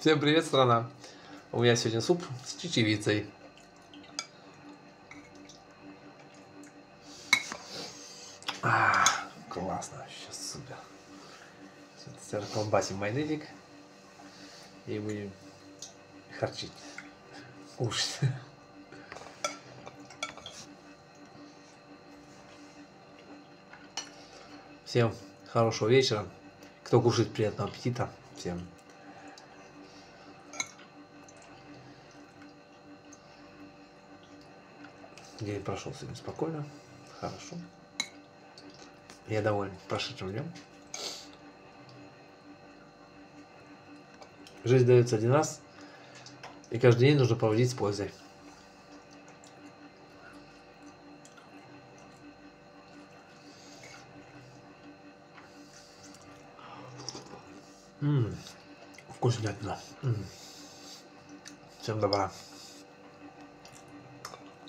Всем привет, страна! У меня сегодня суп с чечевицей. Классно, сейчас супер. Сейчас колбасим майонезик и будем харчить, кушать. Всем хорошего вечера. Кто кушает, приятного аппетита. Всем. День прошел сегодня спокойно, хорошо. Я доволен прошедшим днем. Жизнь дается один раз, и каждый день нужно проводить с пользой. Вкуснятина. Всем добра.